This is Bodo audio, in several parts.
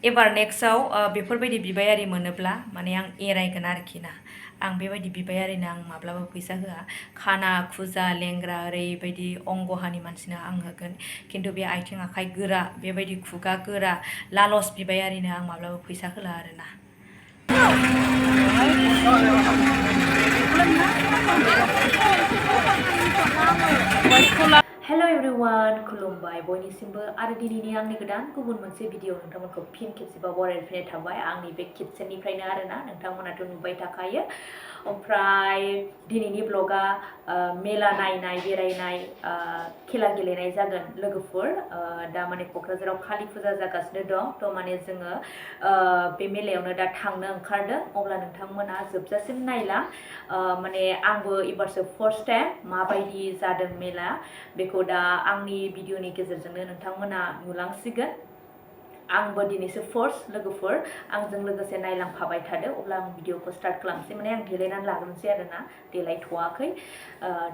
एबार नेक्स्टआव बेफोरबायदि बिबायारि मोनोब्ला माने आं एरायगोन आरोखि ना आं बेबायदि बिबायारिनो आं माब्लाबा फैसा होआ खाना खुजा लेंग्रा ओरैबायदि अंगहानि मानसिनो आं होगोन खिन्थु बे आथिं आखाइ गोरा बेबायदि खुगा गोरा लालस बिबायारिनो आं माब्लाबा फैसा होला आरोना हेलो एवरीवन खुलुमबाय बयनिसिमबो आरो दिनैनि आंनि गोदान गुबुन मोनसे भिडिअ नोंथांमोनखौ फिन खेबसेबाव बरायफिननाय थाबाय आंनि बे किटचेननिफ्रायनो आरोना नोंथांमोनाथ' नुबाय थाखायो ओमफ्राय दिनैनि ब्लगा मेला नायनाय बेरायनाय खेला गेलेनाय जागोन लोगोफोर दा माने क'क्राझाराव कालि फुजा जागासिनो दं थ' माने जोङो बे मेलायावनो दा थांनो ओंखारदों अब्ला नोंथांमोना जोबजासिम नायला माने आंबो एबारसो फार्स्ट टाइम माबायदि जादों मेला बेखौ दा आंनि भिडिअनि गेजेरजोंनो नोंथांमोना नुलांसिगोन आंबो दिनैसो फार्स्ट लोगोफोर आंजों लोगोसे नायलांफाबाय थादो अब्ला आं भिडिअखौ स्टार्ट खालामसै माने आं देलायनानै लाग्रोनोसै आरोना देलायथ'वाखै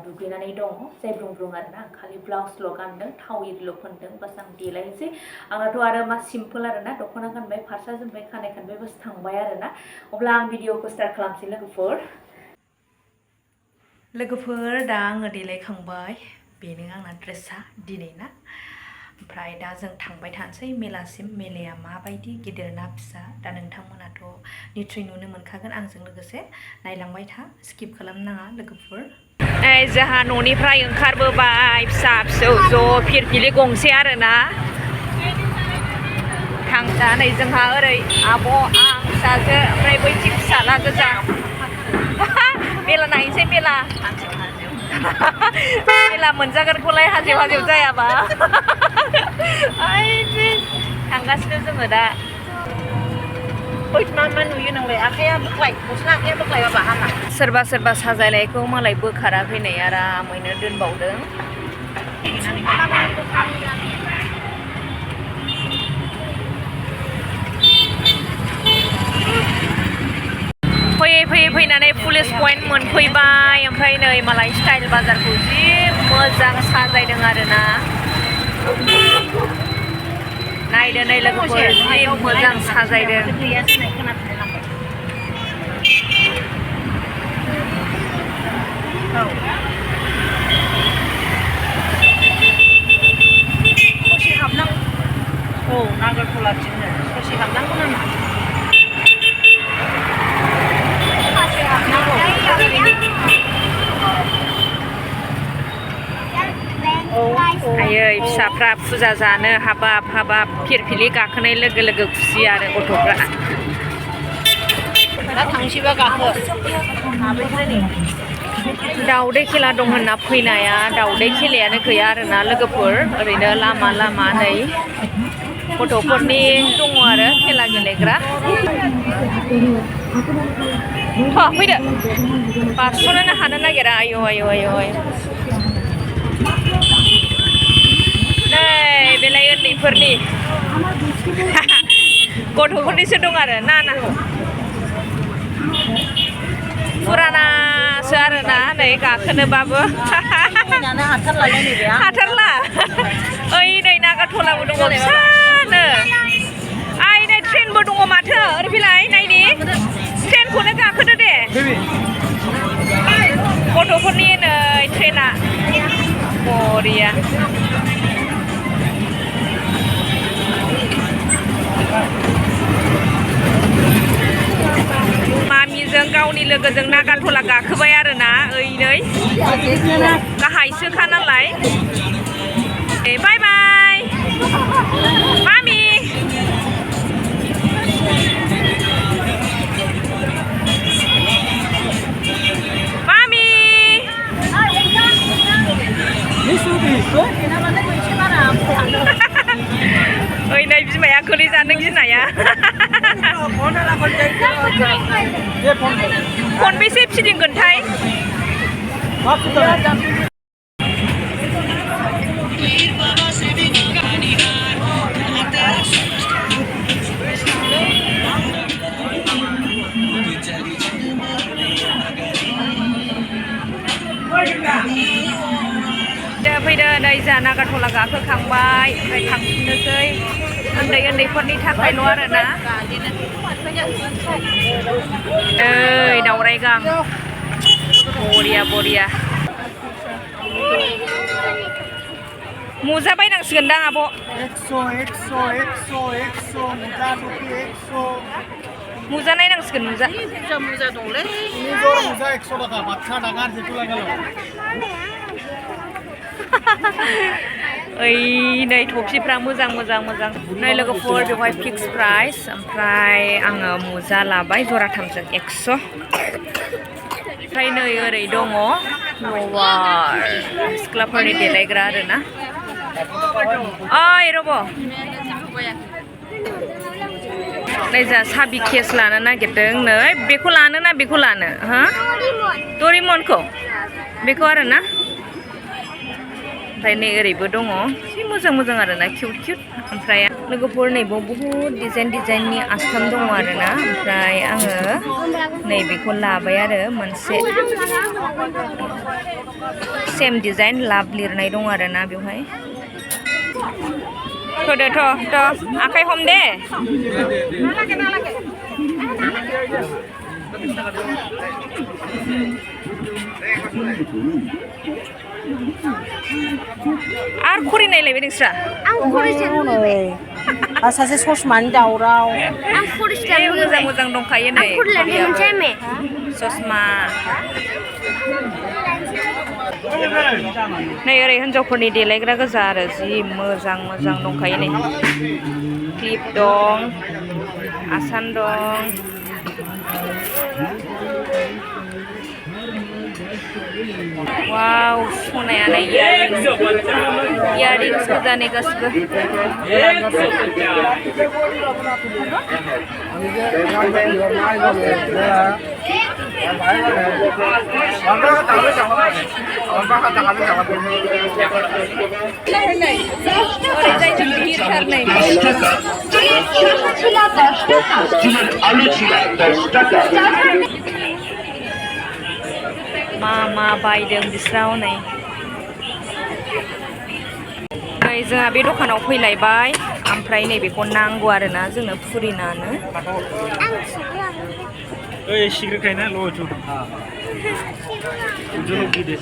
दुगैनानै दङ जायब्रुं ब्रुं आरोना आं खालि ब्लाउसल' गानदों थाव इरिल' फोनदों बास आं देलायनोसै आंनाथ' आरो मा सिम्पोल आरोना दख'ना गानबाय फारसा जोमबाय खानाय खानबाय बास थांबाय आरोना अब्ला आं भिडिअखौ स्टार्ट खालामसै लोगोफोर दा आङो देलायखांबाय बेनो आंना ड्रेसा दिनै ना ओमफ्राय दा जों थांबाय थानोसै मेलासिम मेलाया माबायदि गिदिर ना फिसा दा नोंथांमोनाथ' निस्सय नुनो मोनखागोन आंजों लोगोसे नायलांबाय था स्किप खालामनो नाङा लोगोफोर जोंहा न'निफ्राय ओंखारबोबाय फिसा फिसौ ज' फिरफिलि गंसे आरोना थांजानै जोंहा ओरै आब' आं फिसाजो ओमफ्राय बैथिं फिसाला गोजा मेला नायनोसै मेला मेला मोनजागोनखौलाय हाजेव हाजेव जायाबा थांगासिनो जोङो दा मा नुयो नोंलाय आखाइया बोख्लाय गस्ला आखाइया बोख्लायबा हामा सोरबा सोरबा साजायनायखौ मालाय बोखाराखै नै आरामैनो दोनबावदों फैयै फैयै फैनानै पुलिस पइन्ट मोनफैबाय ओमफ्राय नै मालाय स्टाइल बाजारखौ जि मोजां साजायदों आरोना नायदो नै लोगोफोर जि मोजां साजायदों ससे हाबनांगौ औ नागरखोलाथिंनो ससे हाबनांगौ नामा ससे हाबनांगौ आयै फिसाफ्रा फुजा जानो हाबाब हाबाब फिरफिलि गाखोनाय लोगो लोगो खुसि आरो गथ'फ्रा दा थांसैबा गाखो दाउदै खेला दं होनना फैनाया दाउदै खेलायानो गैया आरोना लोगोफोर ओरैनो लामा लामा नै गथ'फोरनि दङ आरो खेला गेलेग्रा फैदो बारस'नोनो हानो नागिरा आयौ आयौ आयौ नै बेलाय उन्दैफोरनि गथ'फोरनिसो दं आरो ना फुरानासो आरोना नै गाखोनोबाबो हाथारला ओइ नै नागारट'लाबो दङ फिसानो आइ नै ट्रेनबो दङ माथो ओरै फैलाय नायनि ट्रेनखौनो गाखोदो दे गथ'फोरनि नै ट्रेना बरिया मामिजों गावनि लोगोजों नागारट'ला गाखोबाय आरोना ओइ नै गाहायसोखा नालाय बाय बाय मामि मामि ओइ नै बिमाया गोलैजानो गिनाया खनबेसे फिदिंगोनथाय फैदो नै जोंहा नागारट'ला गाखोखांबाय ओमफ्राय थांफिननोसै उन्दैफोरनि थाखायल' आरोना दावराइ गां बरिया मुजा बायनांसिगोनदां आब' 100 मुजा टपि 100 मुजा नायनांसिगोन मुजा मुजा दंलै मुजा 100 थाखा बादसा नागार जेतु लागाल ओइ नै थफिफ्रा मोजां नै लोगोफोर बेवहाय फिक्स प्राइस ओमफ्राय आङो मुजा लाबाय जराथामजों 100 ओमफ्राय नै ओरै दङ लवार सिख्लाफोरनि देलायग्रा आरोना ओइ रब' नै जा साबि केस लानो नागिरदों नै बेखौ लानो ना बेखौ लानो हा डरिमनखौ बेखौ आरोना ओमफ्राय नै ओरैबो दङ एसे मोजां आरोना किउट ओमफ्राय लोगोफोर नैबो बुहुत डिजाइननि आस्थाम दङ आरोना ओमफ्राय आङो नैबेखौ लाबाय आरो मोनसे सेम डिजाइन लाभ लिरनाय दङ आरोना बेवहाय थ' आखाइ हम दे आरो खरि नायलायबाय नोंस्रा आं खरिसे सासे ससमानि दावराव आं खरिसे मोजां दंखायो नै ससमा नै ओरै हिनजावफोरनि देलायग्रा गोजा आरो जि मोजां दंखायो नै क्लिप दं आसान दं वाव सनायानो इयारिंस गोजा नै गासिबो ओरैजाय गिदिरथार नै मा बायदों बिस्रा हनै जोंहा बे दखानाव फैलायबाय ओमफ्राय नैबेखौ नांगौ आरोना जोंनो फुरिनानो 시그카이나 로주 우주로 기대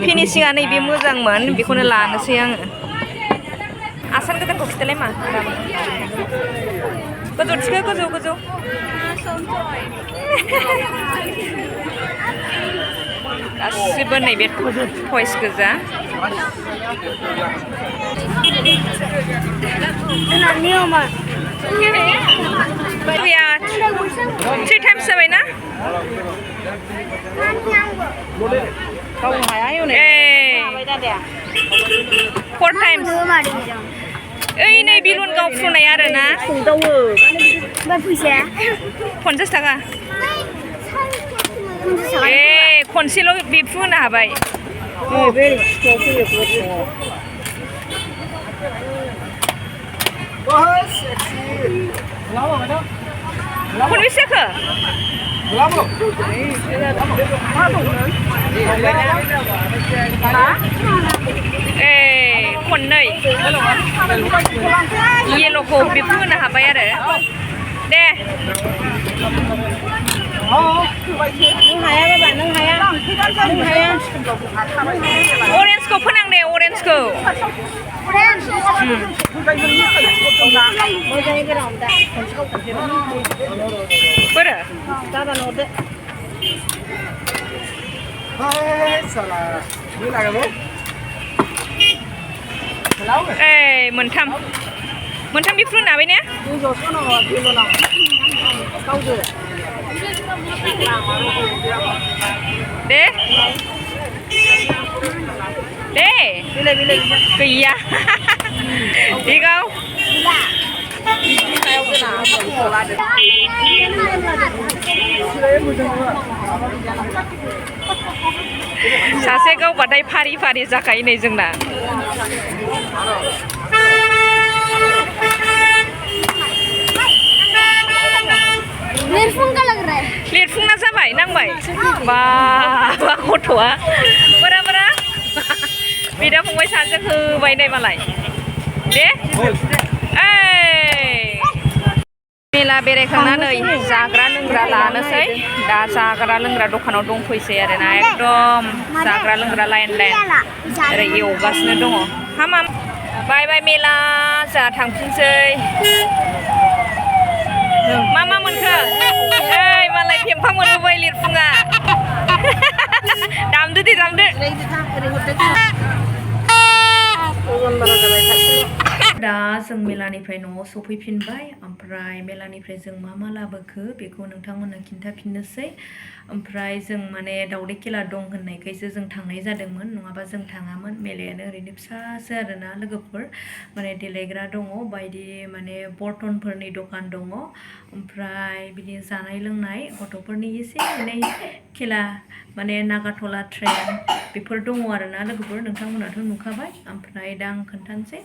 फिनिशिंआ नैबे मोजांमोन बेखौनो लानोसै आङो आसान गोदानखौ खिथालाय मा गोजौ थिखो गोजौ गासिबो नैबे टयस गोजा थ्रि टाइम्स जाबायना फोर टाइम्स ओइ नै बेलुन गावफ्रुनाय आरोना 50 थाखा खनसेल' बेफ्रु होनो हाबाय खनबेसे जाखो खननै येल'खौ बेफ्रु होनो हाबाय आरो दे अरेन्जखौ फोनां दे अरेन्जखौ बोरो मोनथाम बेफ्रु होनो हाबाय ने दे गैया दिगाव सासे गावबाथाय फारि जाखायो नै जोंना बा गथ'आ बोरा बिदा फंबाय सानैजों होबाय नै मालाय दे मेला बेरायखांनानै जाग्रा लोंग्रा लानोसै दा जाग्रा लोंग्रा दखानाव दंफैसै आरोना एकदम जाग्रा लोंग्रा लाइन ओरै एवगासिनो दङ हामा बाय बाय मेला जा थांफिनसै मा मोनखो ओइ मालाय फेम्फा मोनबोबाय लिरफुङा दामदो दे दामदो दा जों मेलानिफ्राय न'आव सफैफिनबाय ओमफ्राय मेलानिफ्राय जों मा लाबोखो बेखौ नोंथांमोननो खिन्थाफिननोसै ओमफ्राय जों माने दावदै खेला दं होननायखायसो जों थांनाय जादोंमोन नङाबा जों थाङामोन मेलायानो ओरैनो फिसासो आरोना लोगोफोर माने देलायग्रा दङ बायदि माने बर्तनफोरनि दखान दङ ओमफ्राय बिदिनो जानाय लोंनाय गथ'फोरनि एसे एनै खेला माने नागारट'ला ट्रेन बेफोर दङ आरोना लोगोफोर नोंथांमोनाथ' नुखाबाय ओमफ्राय दा आं खोन्थानोसै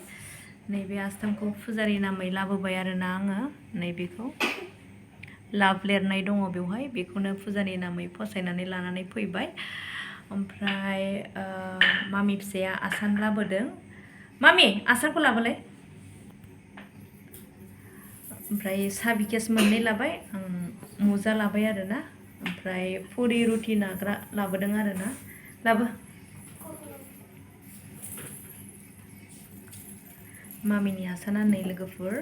नैबे आस्थामखौ फुजारि नामै लाबोबाय आरोना आङो नैबेखौ लाभ लिरनाय दङ बेवहाय बेखौनो फुजानि नामै फसायनानै लानानै फैबाय ओमफ्राय मामि फिसाया आसान लाबोदों मामि आसानखौ लाबोलाय ओमफ्राय साबि केस मोननै लाबाय आं मुजा लाबाय आरोना ओमफ्राय पुरि रुटि नाग्रा लाबोदों आरोना लाबो मामिनि आसाना नै लोगोफोर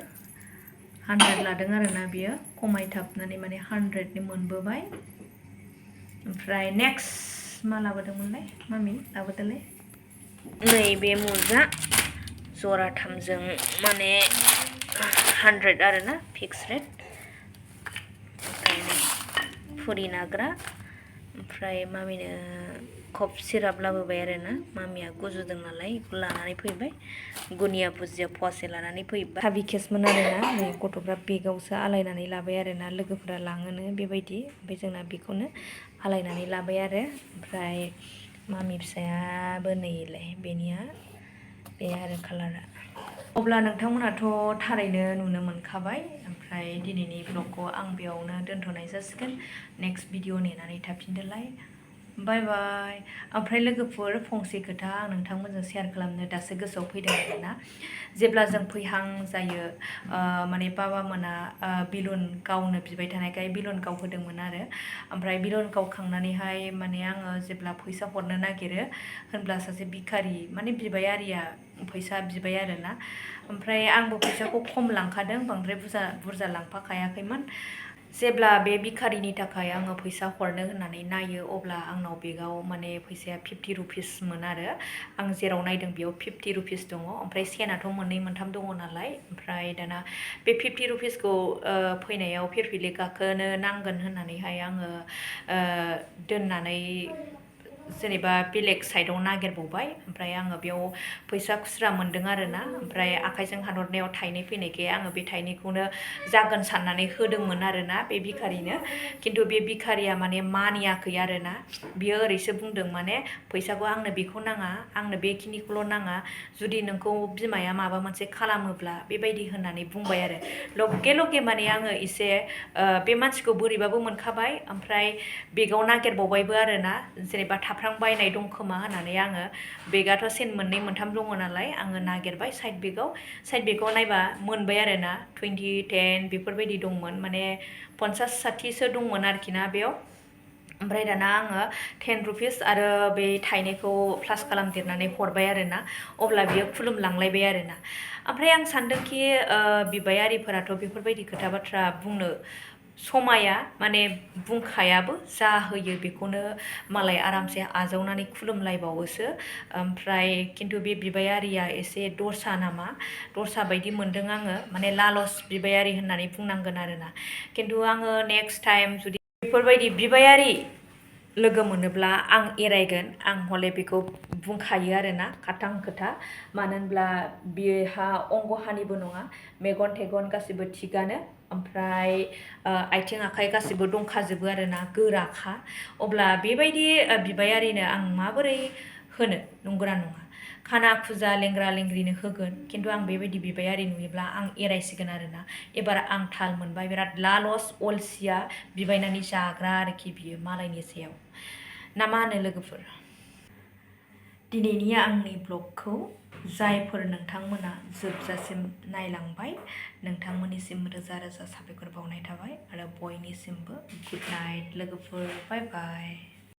100 लादों आरोना बियो खमायथाबनानै माने 100नि मोनबोबाय ओमफ्राय नेक्स्ट मा लाबोदोंमोनलाय मामि लाबोदोलाय नैबे मुजा जराथामजों माने 100 आरोना फिक्स रेट ओमफ्राय फुरि नाग्रा ओमफ्राय मामिनो कफ सिराप लाबोबाय आरोना मामिया गुजुदों नालाय बेखौ लानानै फैबाय गुनिया भुजिया फवासे लानानै फैबाय हाबि केसमोन आरोना नै गथ'फ्रा बेगावसो आलायनानै लाबाय आरोना लोगोफोरा लाङोनो बेबायदि ओमफ्राय जोंना बेखौनो आलायनानै लाबाय आरो ओमफ्राय मामि फिसायाबो नैलाय बेनिया बे आरो कालारा अब्ला नोंथांमोनाथ' थारैनो नुनो मोनखाबाय ओमफ्राय दिनैनि ब्लगखौ आं बेयावनो दोनथ'नाय जासिगोन नेक्स्ट भिडिअ नेनानै थाफिनदोलाय बाय बाय ओमफ्राय लोगोफोर फंसे खोथा आं नोंथांमोनजों शेयार खालामनो दासो गोसोआव फैदों आरोना जेब्ला जों फैहां जायो माने बाबामोना बिलुन गावनो बिबाय थानायखाय बिलुन गावहोदोंमोन आरो ओमफ्राय बिलुन गावखांनानैहाय माने आङो जेब्ला फैसा हरनो नागिरो होनब्ला सासे भिखारि माने बिबायारिया फैसा बिबाय आरोना ओमफ्राय आंबो फैसाखौ खम लांखादों बांद्राय बुरजा लांफाखायाखैमोन जेब्ला बे भिखारिनि थाखाय आङो फैसा हरनो होननानै नायो अब्ला आंनाव बेगाव माने फैसाया 50 रुपिसमोन आरो आं जेराव नायदों बेयाव 50 रुपिस दङ ओमफ्राय सेनाथ' मोननै मोनथाम दङ नालाय ओमफ्राय दाना बे 50 रुपिसखौ फैनायाव फिरफिलि गाखोनो नांगोन होननानैहाय आङो दोननानै जेनेबा बेलेग साइडआव नागिरबावबाय ओमफ्राय आङो बेयाव फैसा खुस्रा मोन्दों आरोना ओमफ्राय आखाइजों हानहरनायाव थाइनै फैनायखाय आङो बे थाइनैखौनो जागोन साननानै होदोंमोन आरोना बे भिखारिनो खिन्थु बे भिखारिया माने मानियाखै आरोना बियो ओरैसो बुंदों माने फैसाखौ आंनो बेखौ नाङा आंनो बेखिनिखौल' नाङा जुदि नोंखौ बिमाया माबा मोनसे खालामोब्ला बेबायदि होननानै बुंबाय आरो लगे माने आङो एसे बे मानसिखौ बोरैबाबो मोनखाबाय ओमफ्राय बेगाव नागिरबावबायबो आरोना जेनेबा बायनाय दं खोमा होननानै आङो बेगाथ' सेन मोननै मोनथाम दङ नालाय आङो नागिरबाय साइड बेगाव नायबा मोनबाय आरोना 20, 10 बेफोरबायदि दंमोन माने 50-60सो दंमोन आरोखि ना बेयाव ओमफ्राय दाना आङो 10 रुपिस आरो बे थाइनैखौ प्लास खालामदेरनानै हरबाय आरोना अब्ला बियो खुलुमलांलायबाय आरोना ओमफ्राय आं सानदोंखि बिबायारिफोराथ' बेफोरबायदि खोथा बाथ्रा बुंनो समाया माने बुंखायाबो जा होयो बेखौनो मालाय आरामसे आजावनानै खुलुमलायबावोसो ओमफ्राय खिन्थु बे बिबायारिया एसे दस्रा नामा दस्रा बायदि मोनदों आङो माने लालस बिबायारि होननानै बुंनांगोन आरोना खिन्थु आङो नेक्स्ट टाइम जुदि बेफोरबायदि बिबायारि लोगो मोनोब्ला आं एरायगोन आं हले बेखौ बुंखायो आरोना खाथां खोथा मानो होनब्ला बेहा अंगहानिबो नङा मेगन थेगन गासिबो थिगानो ओमफ्राय आथिं आखाइ गासिबो दंखाजोबो आरोना गोराखा अब्ला बेबायदि बिबायारिनो आं माबोरै होनो नंगौना नङा खाना खुजा लेंग्रा लेंग्रिनो होगोन खिन्थु आं बेबायदि बिबाय आरि नुयोब्ला आं एरायसिगोन आरोना एबार आं थाल मोनबाय बिराद लालस अलसिया बिबायनानै जाग्रा आरोखि बियो मालायनि सायाव ना मा होनो लोगोफोर दिनैनि आंनि ब्लगखौ जायफोर नोंथांमोना जोबजासिम नायलांबाय नोंथांमोननिसिम रोजा रोजा साबायखर बावनाय थाबाय आरो बयनिसिमबो गुड नाइट लोगोफोर बाय बाय